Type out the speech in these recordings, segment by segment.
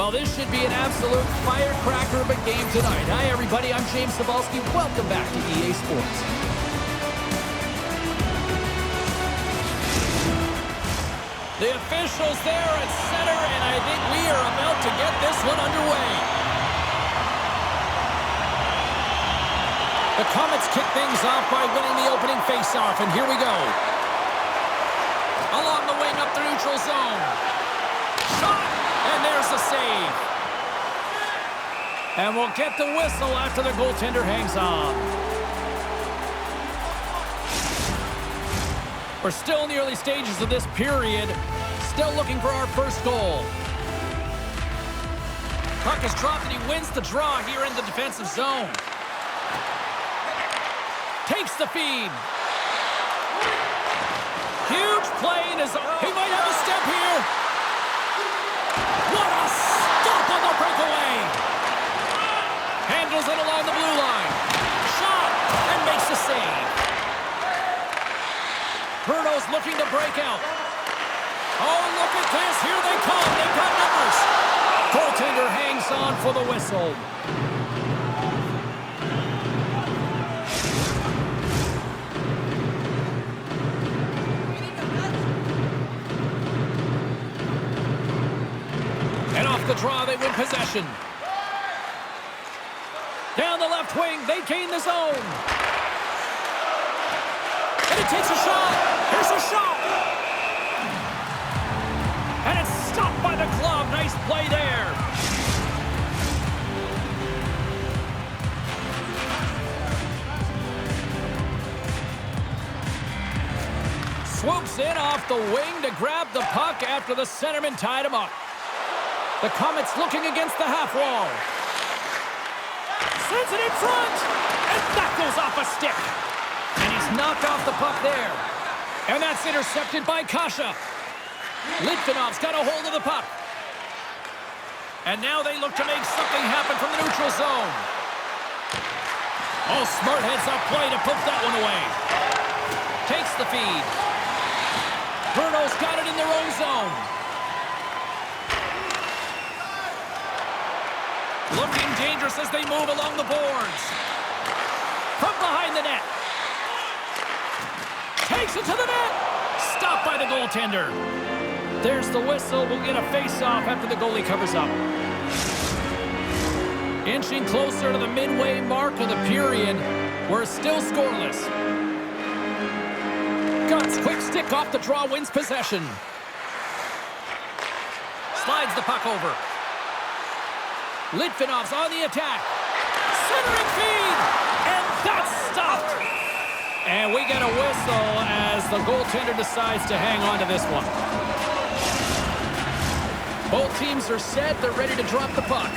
Well, this should be an absolute firecracker of a game tonight. Hi, everybody. I'm James Cybulski. Welcome back to EA Sports. The officials there at center, and I think we are about to get this one underway. The Komets kick things off by winning the opening faceoff, and here we go. Along the wing up the neutral zone. Shot, and there's the save. And we'll get the whistle after the goaltender hangs on. We're still in the early stages of this period. Still looking for our first goal. Puck is dropped and he wins the draw here in the defensive zone. Takes the feed. Huge play in his... He might have a step here. What a stop on the breakaway. Handles it along the blue line. Shot and makes the save. Brno's looking to break out. Oh, look at this. Here they come. They've got numbers. Goaltender hangs on for the whistle. And off the draw, they win possession. Down the left wing, they gain the zone. And it takes a shot. Here's a shot. And it's stopped by the glove. Nice play there. Swoops in off the wing to grab the puck after the centerman tied him up. The Komets looking against the half wall. Sends it in front. And that goes off a stick. And he's knocked off the puck there. And that's intercepted by Kasha. Litvinov's got a hold of the puck. And now they look to make something happen from the neutral zone. Oh, smart heads-up play to put that one away. Takes the feed. Brno's got it in their own zone. Looking dangerous as they move along the boards. From behind the net. Takes it to the net. Stopped by the goaltender. There's the whistle. We'll get a face-off after the goalie covers up. Inching closer to the midway mark of the period. We're still scoreless. Guts, quick stick off the draw, wins possession. Slides the puck over. Litvinov's on the attack. Centering feed. And that's stopped. And we get a whistle as the goaltender decides to hang on to this one. Both teams are set. They're ready to drop the puck.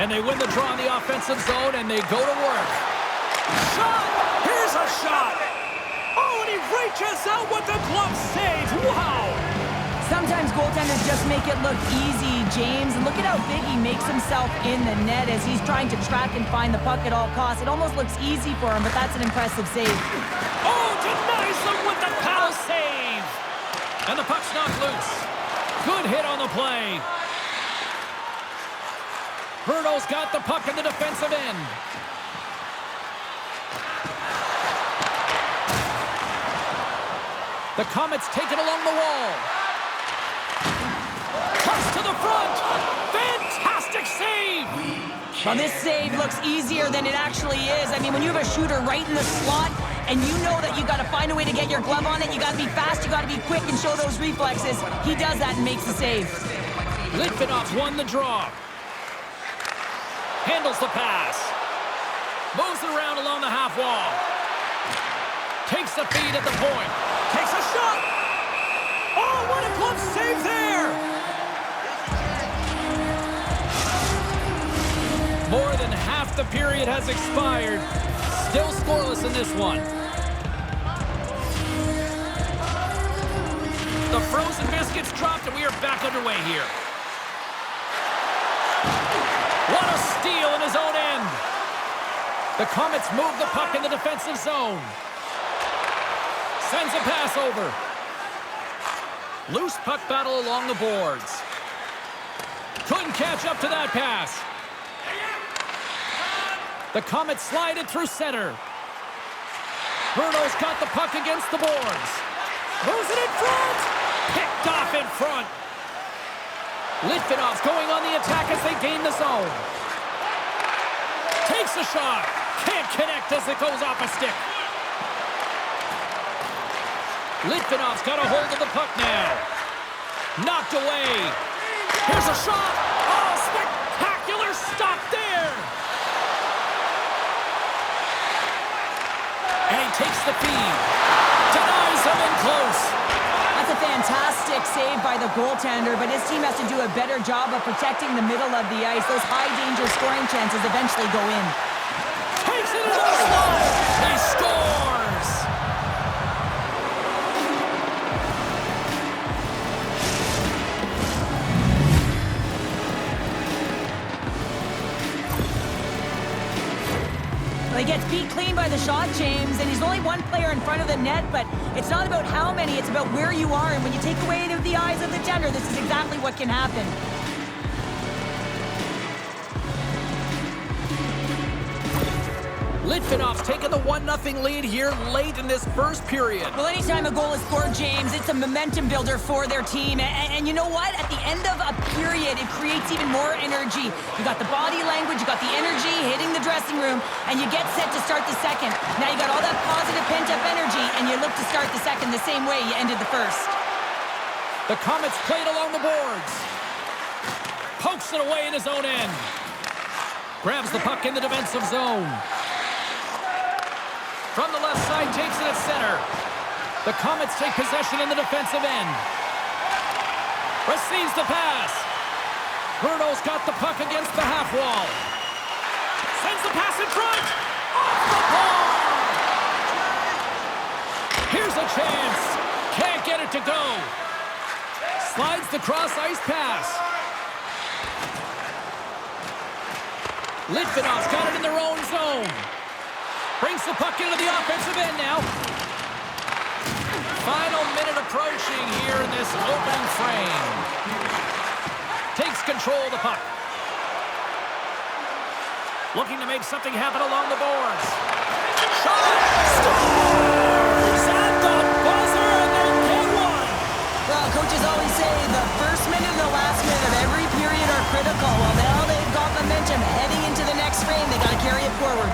And they win the draw in the offensive zone, and they go to work. Shot! Here's a shot! Oh, and he reaches out with the glove save. Wow! Sometimes goaltenders just make it look easy, James. And look at how big he makes himself in the net as he's trying to track and find the puck at all costs. It almost looks easy for him, but that's an impressive save. Oh, denies him with the power save. And the puck's knocked loose. Good hit on the play. Brno's got the puck in the defensive end. The Komets take it along the wall. Cuts to the front. Fantastic save. Well, this save looks easier than it actually is. I mean, when you have a shooter right in the slot and you know that you got to find a way to get your glove on it, you got to be fast, you got to be quick and show those reflexes. He does that and makes the save. Litvinov's won the draw. Handles the pass. Moves it around along the half wall. Takes the feed at the point. Takes a shot. Oh, what a glove save there. More than half the period has expired. Still scoreless in this one. The frozen biscuits dropped and we are back underway here. What a steal in his own end. The Komets move the puck in the defensive zone. Sends a pass over. Loose puck battle along the boards. Couldn't catch up to that pass. The Comets slide it through center. Brno's got the puck against the boards. Moves it in front. Picked off in front. Litvinov's going on the attack as they gain the zone. Takes a shot. Can't connect as it goes off a stick. Litvinov's got a hold of the puck now. Knocked away. Here's a shot. Oh, spectacular stop there. And he takes the feed. Denies him in close. That's a fantastic save by the goaltender, but his team has to do a better job of protecting the middle of the ice. Those high-danger scoring chances eventually go in. Takes it into the slot. He scores. Well, he gets beat clean by the shot, James, and he's only one player in front of the net, but it's not about how many, it's about where you are, and when you take away the eyes of the defender, this is exactly what can happen. Litvinov's taken the 1-0 lead here late in this first period. Well, anytime a goal is scored, James, it's a momentum builder for their team. And you know what? At the end of a period, it creates even more energy. You got the body language, you got the energy hitting the dressing room, and you get set to start the second. Now you got all that positive pent-up energy, and you look to start the second the same way you ended the first. The Comets played along the boards. Pokes it away in his own end. Grabs the puck in the defensive zone. From the left side, takes it at center. The Comets take possession in the defensive end. Receives the pass. Brno's got the puck against the half wall. Sends the pass in front. Off the bar. Here's a chance. Can't get it to go. Slides the cross-ice pass. Litvinov's got it in their own zone. Brings the puck into the offensive end now. Final minute approaching here in this opening frame. Takes control of the puck. Looking to make something happen along the boards. Shot! Scores! At the buzzer, and they get one! Well, coaches always say the first minute and the last minute of every period are critical. Well, now they've got momentum heading into the next frame. They got to carry it forward.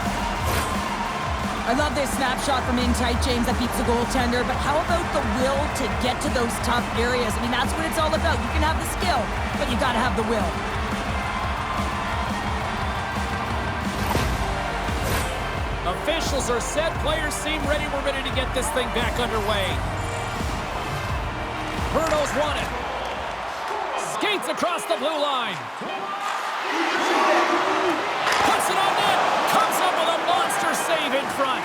I love this snapshot from in tight, James, that beats the goaltender, but how about the will to get to those tough areas? I mean, that's what it's all about. You can have the skill, but you got to have the will. Officials are set. Players seem ready. We're ready to get this thing back underway. Brno's won it. Skates across the blue line. Puts it on net. Comes up with a monster save in front.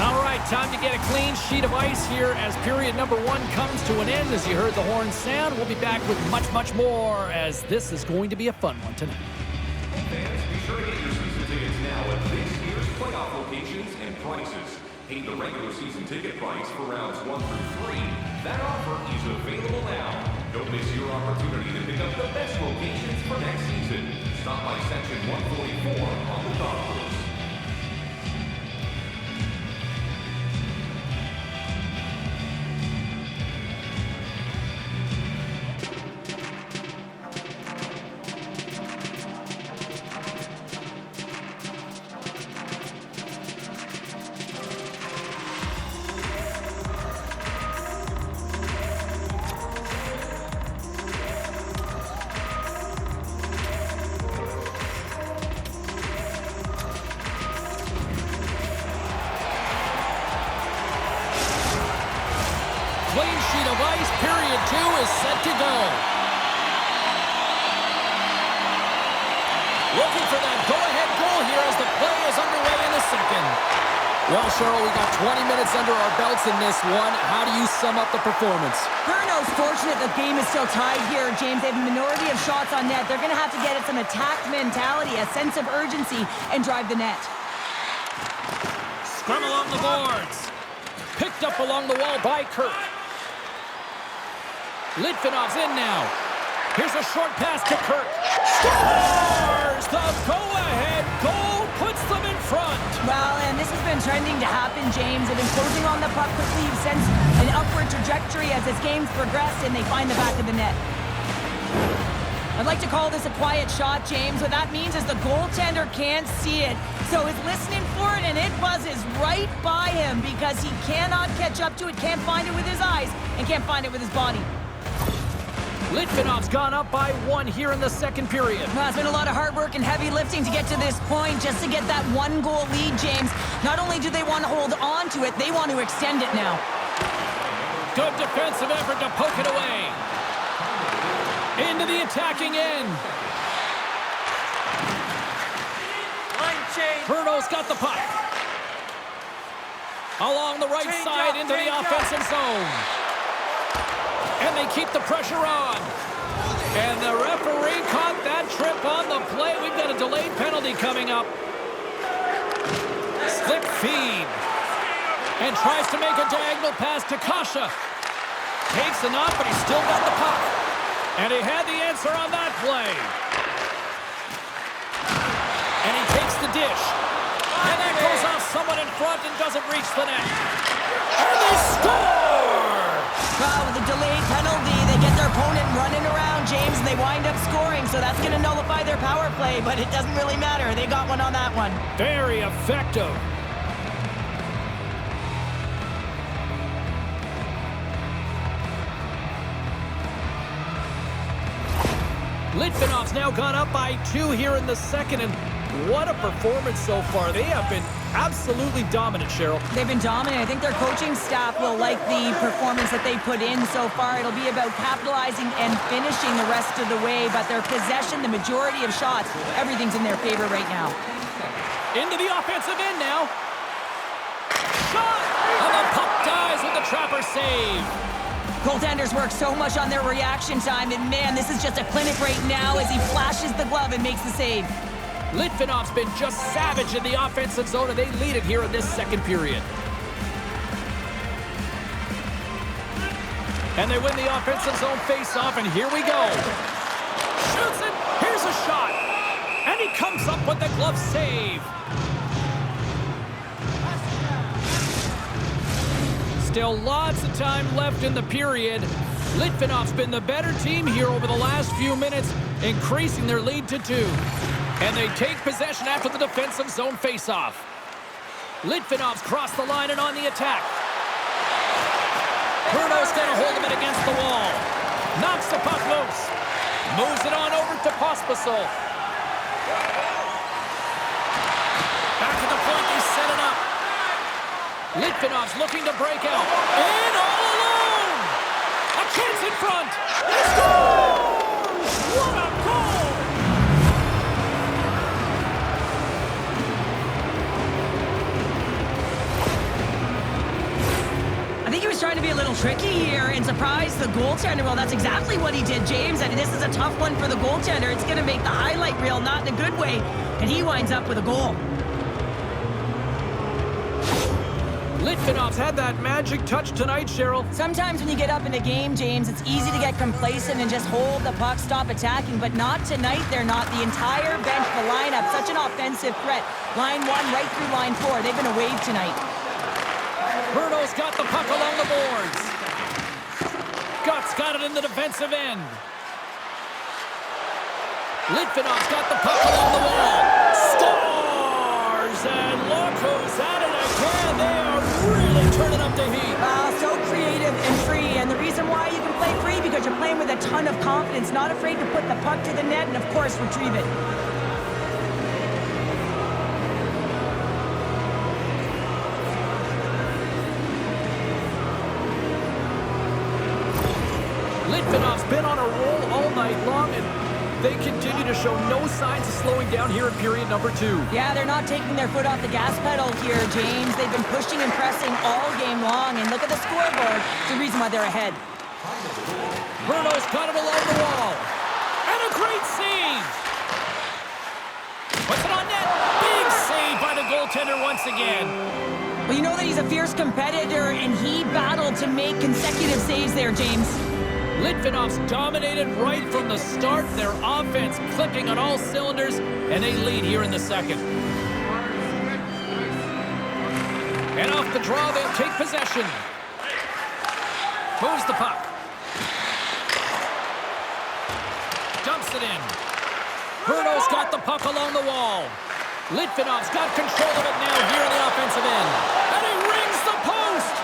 All right, time to get a clean sheet of ice here as period number 1 comes to an end. As you heard the horn sound, we'll be back with much, much more as this is going to be a fun one tonight. Fans, be sure to get your season tickets now at this year's playoff locations and prices. Pay the regular season ticket price for rounds 1 through 3. That offer is available now. Don't miss your opportunity to pick up the best locations for next season. Stop by section 144 on the golf course. Clean sheet of ice, period 2 is set to go. Looking for that go-ahead goal here as the play is underway in the second. Well, Cheryl, we got 20 minutes under our belts in this one. How do you sum up the performance? Brno's fortunate the game is still tied here, James. They have a minority of shots on net. They're going to have to get at some attack mentality, a sense of urgency, and drive the net. Scrum along the boards. Picked up along the wall by Kirk. Litvinov's in now. Here's a short pass to Kirk. Scores! The go-ahead goal puts them in front. Well, and this has been trending to happen, James. They've been closing on the puck quickly. You've sensed an upward trajectory as this game's progressed, and they find the back of the net. I'd like to call this a quiet shot, James. What that means is the goaltender can't see it, so he's listening for it, and it buzzes right by him because he cannot catch up to it, can't find it with his eyes, and can't find it with his body. Litvinov's gone up by 1 here in the second period. Well, it's been a lot of hard work and heavy lifting to get to this point, just to get that 1-goal lead, James. Not only do they want to hold on to it, they want to extend it now. Good defensive effort to poke it away. Into the attacking end. Line change. Brno's got the puck. Along the right side into the offensive zone. And they keep the pressure on. And the referee caught that trip on the play. We've got a delayed penalty coming up. Slip feed. And tries to make a diagonal pass to Kasha. Takes it off, but he's still got the puck. And he had the answer on that play. And he takes the dish. And that goes off someone in front and doesn't reach the net. And they score! Well, with a delayed penalty, they get their opponent running around, James, and they wind up scoring. So that's going to nullify their power play, but it doesn't really matter. They got one on that one. Very effective. Litvinov's now gone up by 2 here in the second, and what a performance so far. They have been absolutely dominant, Cheryl. They've been dominant. I think their coaching staff will like the performance that they put in so far. It'll be about capitalizing and finishing the rest of the way, but their possession, the majority of shots, everything's in their favor right now. Into the offensive end now. Shot! And the puck dies with the trapper save. Goaltenders work so much on their reaction time, and man, this is just a clinic right now as he flashes the glove and makes the save. Litvinov's been just savage in the offensive zone, and they lead it here in this second period. And they win the offensive zone face-off, and here we go. Shoots it, here's a shot. And he comes up with the glove save. Still lots of time left in the period. Litvinov's been the better team here over the last few minutes, increasing their lead to 2. And they take possession after the defensive zone face-off. Litvinov's crossed the line and on the attack. Brno's got a hold of it against the wall. Knocks the puck loose. Moves it on over to Pospisil. Back at the point, they set it up. Litvinov's looking to break out. In all alone! A chance in front! He scores! What a goal! I think he was trying to be a little tricky here and surprise the goaltender. Well, that's exactly what he did, James. And this is a tough one for the goaltender. It's going to make the highlight reel, not in a good way. And he winds up with a goal. Litvinov's had that magic touch tonight, Cheryl. Sometimes when you get up in a game, James, it's easy to get complacent and just hold the puck, stop attacking, but not tonight. They're not. The entire bench, the lineup, such an offensive threat. Line 1 right through line 4. They've been a wave tonight. Brno's got the puck along the boards. Guts got it in the defensive end. Litvinov's got the puck along the wall. Scores! And look who's at it again. They are really turning up the heat. So creative and free, and the reason why you can play free because you're playing with a ton of confidence, not afraid to put the puck to the net and, of course, retrieve it. Litvinov's been on a roll all night long, and they continue to show no signs of slowing down here in period number 2. Yeah, they're not taking their foot off the gas pedal here, James. They've been pushing and pressing all game long, and look at the scoreboard. It's the reason why they're ahead. Brno's got him along the wall. And a great save! Puts it on net. Big save by the goaltender once again. Well, you know that he's a fierce competitor, and he battled to make consecutive saves there, James. Litvinov's dominated right from the start. Their offense clicking on all cylinders, and they lead here in the second. And off the draw, they'll take possession. Moves the puck. Dumps it in. Brno's got the puck along the wall. Litvinov's got control of it now here in the offensive end. And he rings the post!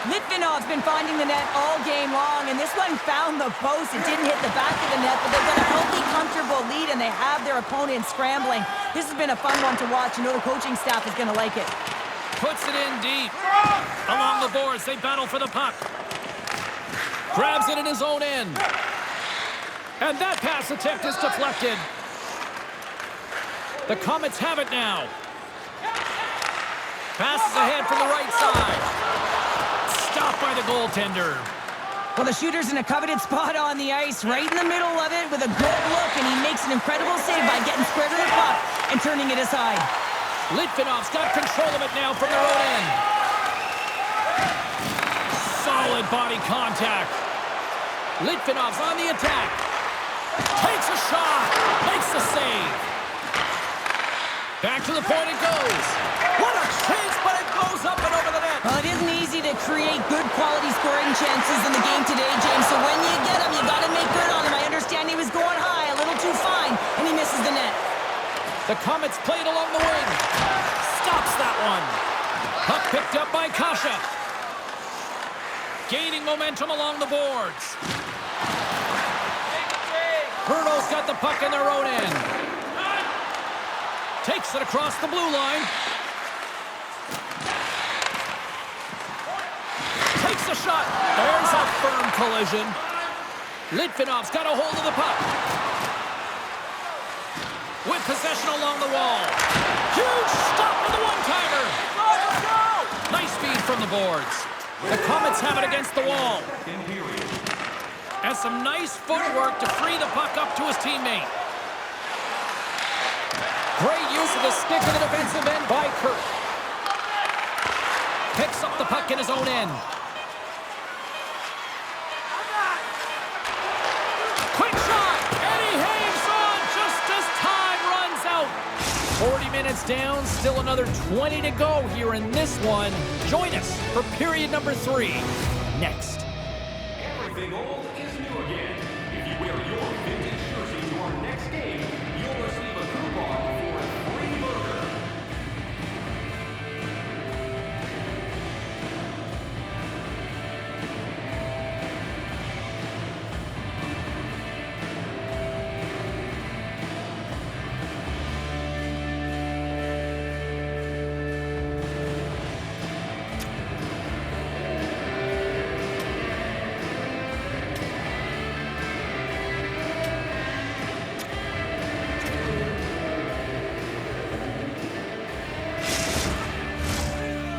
Litvinov's been finding the net all game long, and this one found the post. It didn't hit the back of the net, but they've got a healthy, comfortable lead, and they have their opponent scrambling. This has been a fun one to watch. You know the coaching staff is going to like it. Puts it in deep. Along the boards, they battle for the puck. Grabs it in his own end. And that pass attempt is deflected. The Komets have it now. Passes ahead from the right side. Stopped by the goaltender. Well, the shooter's in a coveted spot on the ice, right in the middle of it with a good look, and he makes an incredible save by getting square to the puck and turning it aside. Litvinov's got control of it now from their own end. Solid body contact. Litvinov's on the attack. Takes a shot. Makes the save. Back to the point it goes. What a chance, but it goes up and over the net. Well, it isn't easy to create good quality scoring chances in the game today, James. So when you get them, you got to make good on them. I understand he was going high, a little too fine, and he misses the net. The Komets played along the wing. Stops that one. Puck picked up by Kasha. Gaining momentum along the boards. Brno's got the puck in their own end. Takes it across the blue line. Takes a shot. There's a firm collision. Litvinov's got a hold of the puck. With possession along the wall. Huge stop with the one-timer. Nice feed from the boards. The Komets have it against the wall. And some nice footwork to free the puck up to his teammate. Great use of the stick in the defensive end by Kirk. Picks up the puck in his own end. Quick shot! And he hangs on just as time runs out. 40 minutes down, still another 20 to go here in this one. Join us for period number 3 next. Everything old is new again. If you wear your vintage jersey to our next game, you'll receive a coupon for a free burger.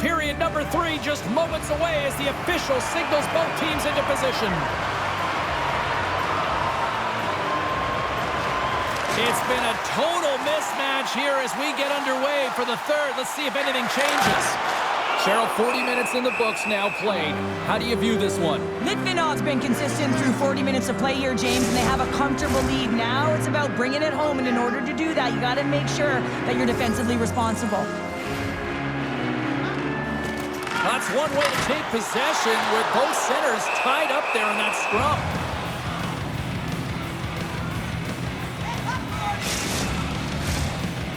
Period number 3 just moments away as the official signals both teams into position. It's been a total mismatch here as we get underway for the third. Let's see if anything changes. Cheryl, 40 minutes in the books now played. How do you view this one? Litvinov's been consistent through 40 minutes of play here, James, and they have a comfortable lead. Now it's about bringing it home, and in order to do that, you got to make sure that you're defensively responsible. That's one way to take possession with both centers tied up there in that scrum.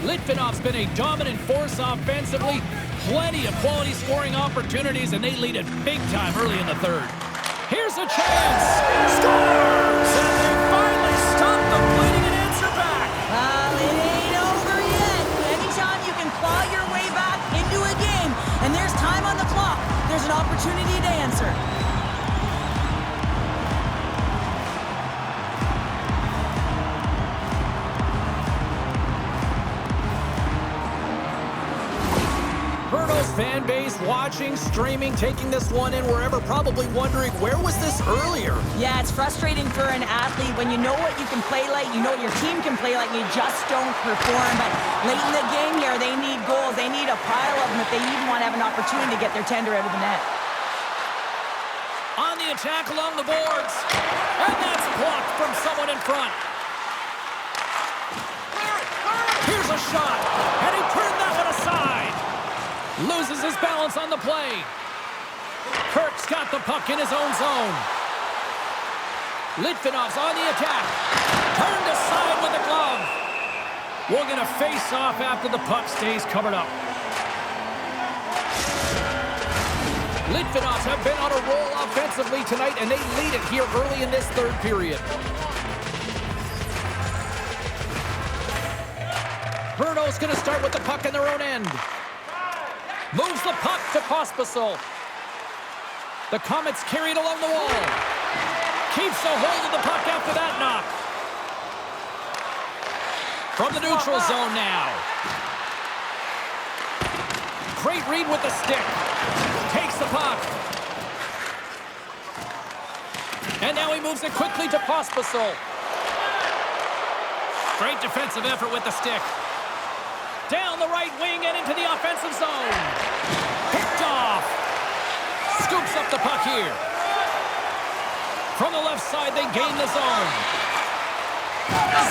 Litvinov's been a dominant force offensively. Plenty of quality scoring opportunities, and they lead it big time early in the third. Here's a chance. Scores! And they finally stop the bleeding and answer back. Well, it ain't over yet. Anytime you can claw your way back into a game, and there's time on the clock, there's an opportunity to answer. Brno Brno's fan base watching, streaming, taking this one in wherever, probably wondering, where was this earlier? Yeah, it's frustrating for an athlete when you know what you can play like, you know what your team can play like, you just don't perform. But late in the game here, they need goals. They need a pile of them if they even want to have an opportunity to get their tender out of the net. On the attack along the boards. And that's blocked from someone in front. Here's a shot. And he turned that one aside. Loses his balance on the play. Kirk's got the puck in his own zone. Litvinov's on the attack. Turned aside with the glove. We're going to face off after the puck stays covered up. Litvinovs have been on a roll offensively tonight, and they lead it here early in this third period. Brno's going to start with the puck in their own end. Moves the puck to Pospisil. The Comets carry it along the wall. Keeps a hold of the puck after that knock. From the neutral zone now. Great read with the stick. Takes the puck. And now he moves it quickly to Pospisil. Great defensive effort with the stick. Down the right wing and into the offensive zone. Picked off. Scoops up the puck here. From the left side, they gain the zone.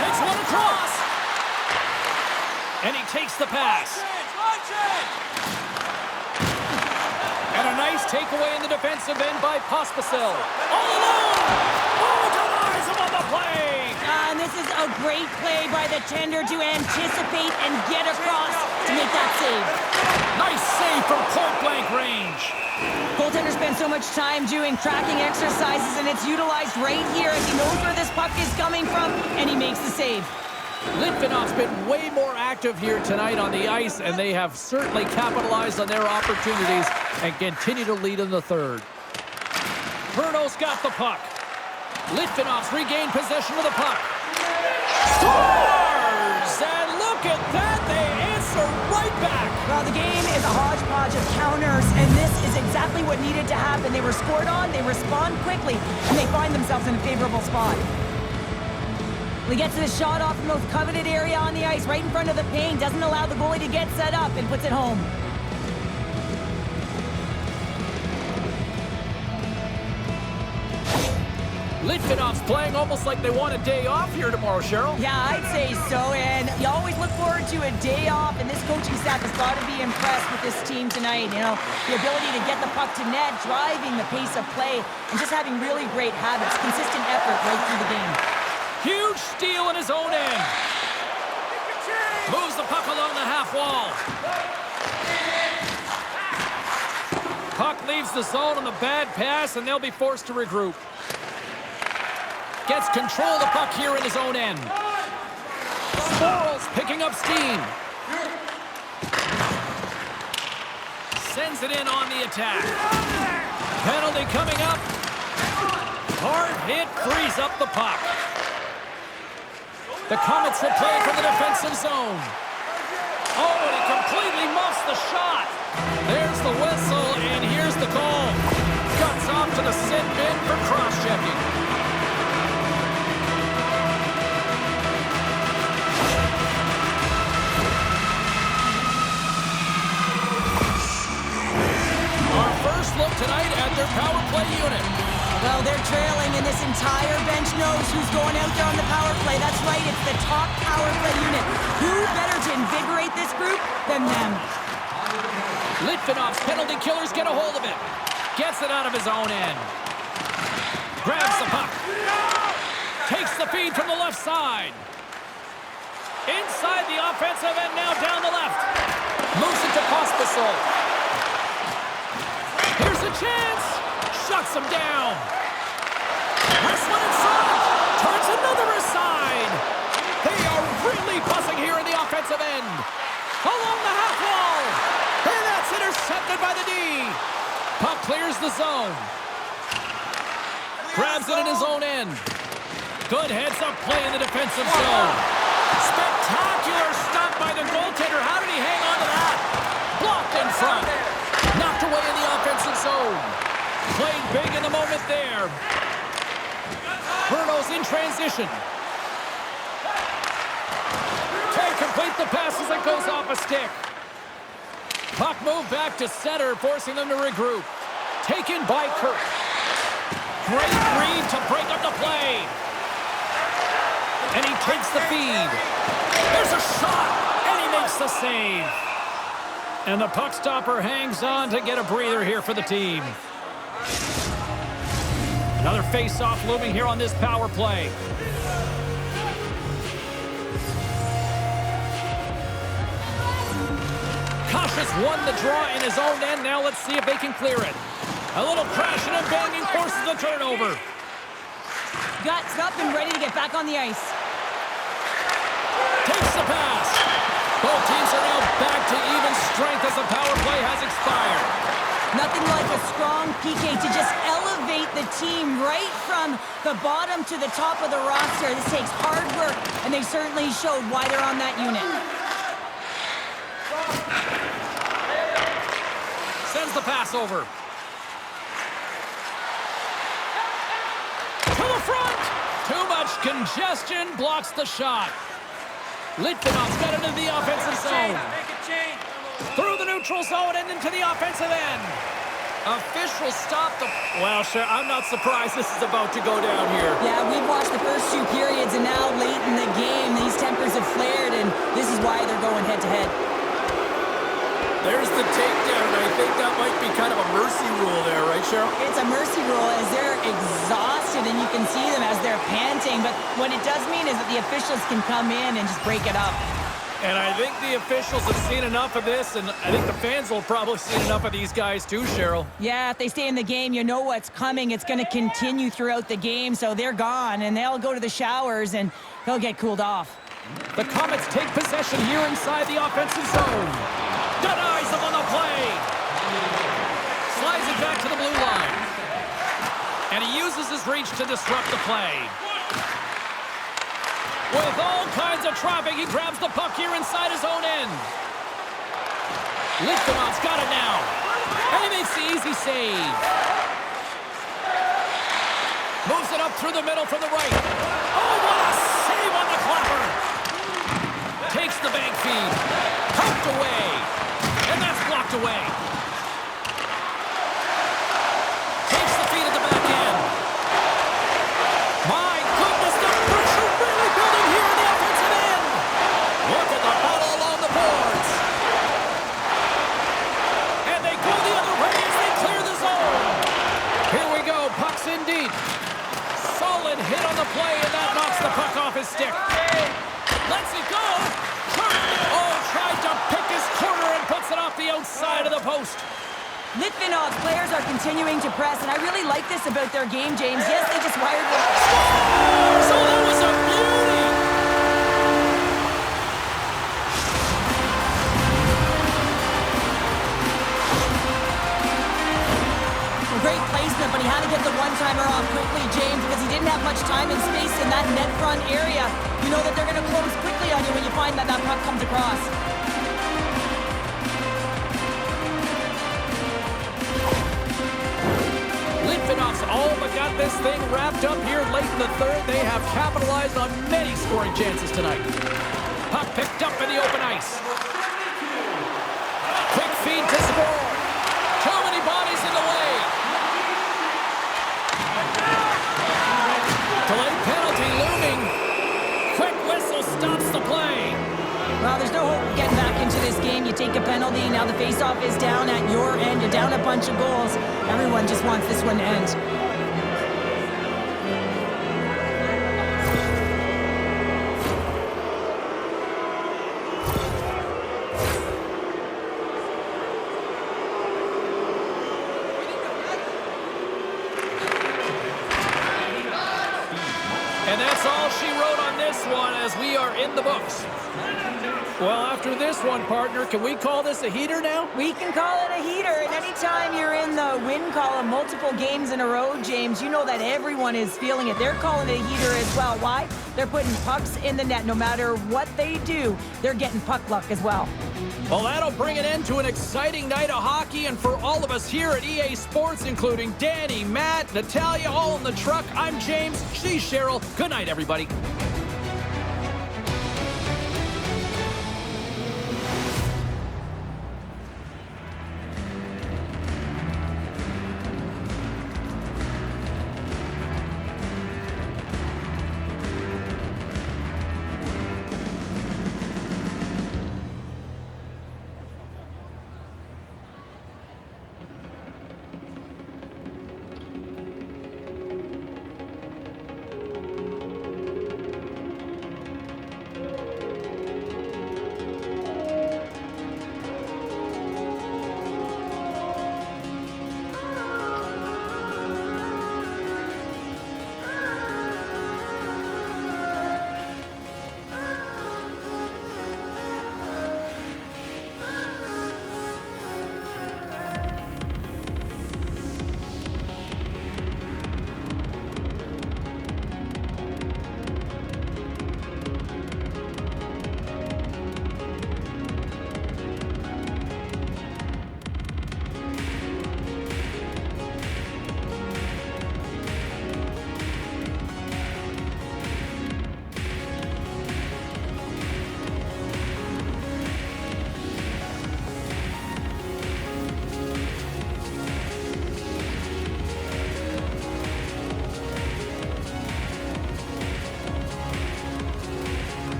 Sends one across. And he takes the pass. And a nice takeaway in the defensive end by Pospisil. All alone! Oh, denies him on the play! And this is a great play by the tender to anticipate and get across to make that save. Nice save from point-blank range. Goaltender spends so much time doing tracking exercises, and it's utilized right here as he knows where this puck is coming from, and he makes the save. Litvinov's been way more active here tonight on the ice, and they have certainly capitalized on their opportunities and continue to lead in the third. Brno's got the puck. Litvinov's regained possession of the puck. Scores! And look at that, they answer right back. Well, the game is a hodgepodge of counters, and this is exactly what needed to happen. They were scored on, they respond quickly, and they find themselves in a favorable spot. He gets the shot off the most coveted area on the ice, right in front of the paint, doesn't allow the goalie to get set up, and puts it home. Litvinov's playing almost like they want a day off here tomorrow, Cheryl. Yeah, I'd say so, and you always look forward to a day off, and this coaching staff has got to be impressed with this team tonight. You know, the ability to get the puck to net, driving the pace of play, and just having really great habits, consistent effort right through the game. Huge steal in his own end. Moves the puck along the half wall. Puck leaves the zone on the bad pass, and they'll be forced to regroup. Gets control of the puck here in his own end. Sporals picking up steam. Sends it in on the attack. Penalty coming up. Hard hit frees up the puck. The Comets will play from the defensive zone. Oh, and he completely muffs the shot. There's the whistle, and here's the call. Cuts off to the sit bin for cross-checking. Our first look tonight at their power play unit. Well, they're trailing, and this entire bench knows who's going out there on the power play. That's right, it's the top power play unit. Who better to invigorate this group than them? Litvinov's penalty killers get a hold of it. Gets it out of his own end. Grabs the puck. Takes the feed from the left side. Inside the offensive end, now down the left. Moves it to Pospisil. Here's a chance. Shuts him down. This one inside. Turns another aside. They are really buzzing here in the offensive end. Along the half wall. And that's intercepted by the D. Puck clears the zone. Grabs it in his own end. Good heads-up play in the defensive zone. Spectacular stop by the goaltender. How did he hang on to that? Blocked in front. up there. Brno's in transition. Can't complete the pass as it goes off a stick. Puck move back to center, forcing them to regroup. Taken by Kirk. Great read to break up the play. And he takes the feed. There's a shot, and he makes the save. And the puck stopper hangs on to get a breather here for the team. Another face-off looming here on this power play. Kasha's won the draw in his own end. Now let's see if they can clear it. A little crashing and banging forces the turnover. Guts up and ready to get back on the ice. Takes the pass. Both teams are now back to even strength as the power play has expired. Nothing like a strong PK to just elevate the team right from the bottom to the top of the roster. This takes hard work, and they certainly showed why they're on that unit. Sends the pass over. To the front! Too much congestion blocks the shot. Litvinov's got it into the offensive zone. Make a change. Through the neutral zone and into the offensive end. Officials stop the... Well, sure, I'm not surprised this is about to go down here. Yeah, we've watched the first two periods, and now late in the game, these tempers have flared, and this is why they're going head-to-head. There's the takedown, and I think that might be kind of a mercy rule there, right, Cheryl? It's a mercy rule as they're exhausted, and you can see them as they're panting, but what it does mean is that the officials can come in and just break it up. And I think the officials have seen enough of this, and I think the fans will probably see enough of these guys too, Cheryl. Yeah, if they stay in the game, you know what's coming. It's going to continue throughout the game, so they're gone, and they'll go to the showers, and they'll get cooled off. The Comets take possession here inside the offensive zone. Denies them on the play. Slides it back to the blue line. And he uses his reach to disrupt the play. With all kinds of traffic, he grabs the puck here inside his own end. Litvinov's got it now. And he makes the easy save. Moves it up through the middle from the right. Oh, what a save on the clapper. Takes the bank feed. Pumped away. And that's blocked away. Takes the feed at the back end. My goodness, the pressure really building here in the offensive end. Look at the ball along the boards. And they go the other way as they clear the zone. Here we go, puck's in deep. Solid hit on the play, and that knocks the puck off his stick. Lets it go. Oh, tried to pick his corner and puts it off the outside of the post. Litvinov's players are continuing to press, and I really like this about their game, James. Yes, they just wired one. So that was a beauty. Great placement, but he had to get the one-timer off quickly, James, because he didn't have much time and space in that net front area. You know that they're going to close quickly on you when you find that puck comes across. Litvinov's all but got this thing wrapped up here late in the third. They have capitalized on many scoring chances tonight. Puck picked up in the open ice. Quick feed to score. Too many bodies in the way. Delayed penalty looming. Quick whistle stops the play. Well, there's no hope of getting back into this game. You take a penalty. Now the faceoff is down at your end. You're down a bunch of goals. Everyone just wants this one to end. And that's all she wrote on this one as we are in the books. Well, after this one, partner, can we call this a heater now? We can call it a heater, and anytime you're in the win column multiple games in a row, James, you know that everyone is feeling it. They're calling it a heater as well. Why? They're putting pucks in the net. No matter what they do, they're getting puck luck as well. Well, that'll bring an end to an exciting night of hockey, and for all of us here at EA Sports, including Danny, Matt, Natalia, all in the truck, I'm James, she's Cheryl. Good night, everybody.